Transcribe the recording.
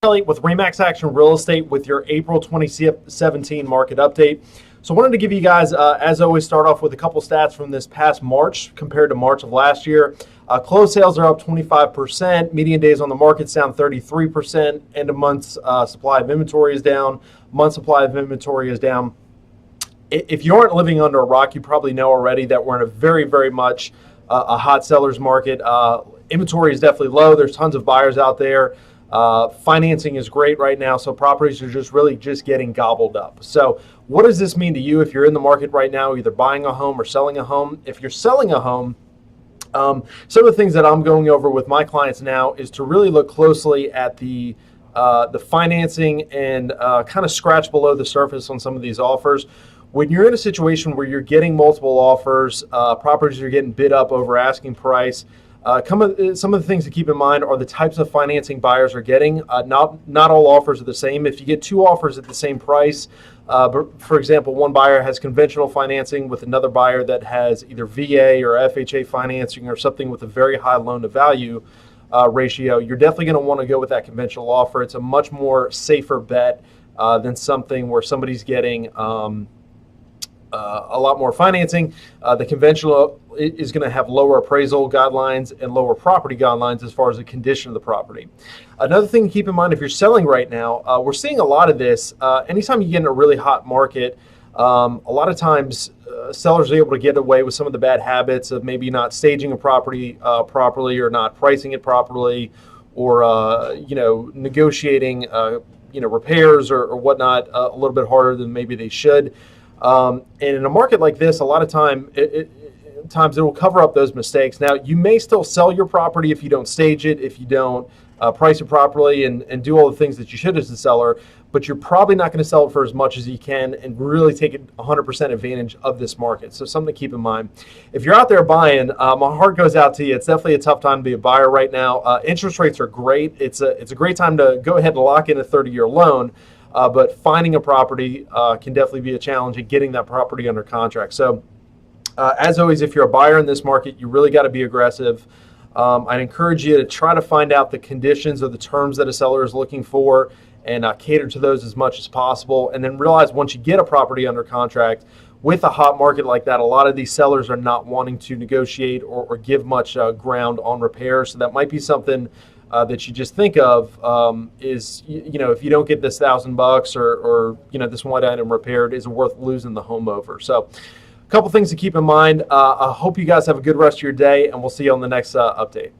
Elliott with Remax Action Real Estate with your April 2017 market update. So I wanted to give you guys, as always, start off with a couple stats from this past March compared to March of last year. Closed sales are up 25%, median days on the market's down 33%, end of month's supply of inventory is down, month supply of inventory is down. If you aren't living under a rock, you probably know already that we're in a very, very much a hot seller's market. Inventory is definitely low. There's tons of buyers out there. Financing is great right now, so properties are just getting gobbled up. So what does this mean to you if you're in the market right now, either buying a home or selling a home? If you're selling a home, some of the things that I'm going over with my clients now is to really look closely at the financing and kind of scratch below the surface on some of these offers. When you're in a situation where you're getting multiple offers, properties are getting bid up over asking price, some of the things to keep in mind are the types of financing buyers are getting. Not all offers are the same. If you get two offers at the same price, for example, one buyer has conventional financing with another buyer that has either VA or FHA financing or something with a very high loan to value ratio, you're definitely going to want to go with that conventional offer. It's a much more safer bet than something where somebody's getting a lot more financing. The conventional is going to have lower appraisal guidelines and lower property guidelines as far as the condition of the property. Another thing to keep in mind if you're selling right now, we're seeing a lot of this. Anytime you get in a really hot market, a lot of times sellers are able to get away with some of the bad habits of maybe not staging a property properly or not pricing it properly, or negotiating repairs or whatnot a little bit harder than maybe they should. And in a market like this, a lot of times it will cover up those mistakes. Now, you may still sell your property if you don't stage it, if you don't price it properly and do all the things that you should as a seller, but you're probably not going to sell it for as much as you can and really take 100% advantage of this market. So something to keep in mind. If you're out there buying, my heart goes out to you. It's definitely a tough time to be a buyer right now. Interest rates are great. It's a great time to go ahead and lock in a 30-year loan. But finding a property can definitely be a challenge in getting that property under contract. So as always, if you're a buyer in this market, you really got to be aggressive. I'd encourage you to try to find out the conditions or the terms that a seller is looking for and cater to those as much as possible. And then realize once you get a property under contract, with a hot market like that, a lot of these sellers are not wanting to negotiate or give much ground on repairs. So that might be something that you just think of is, if you don't get this $1,000 or this one item repaired, is it worth losing the home over? So a couple things to keep in mind. I hope you guys have a good rest of your day, and we'll see you on the next update.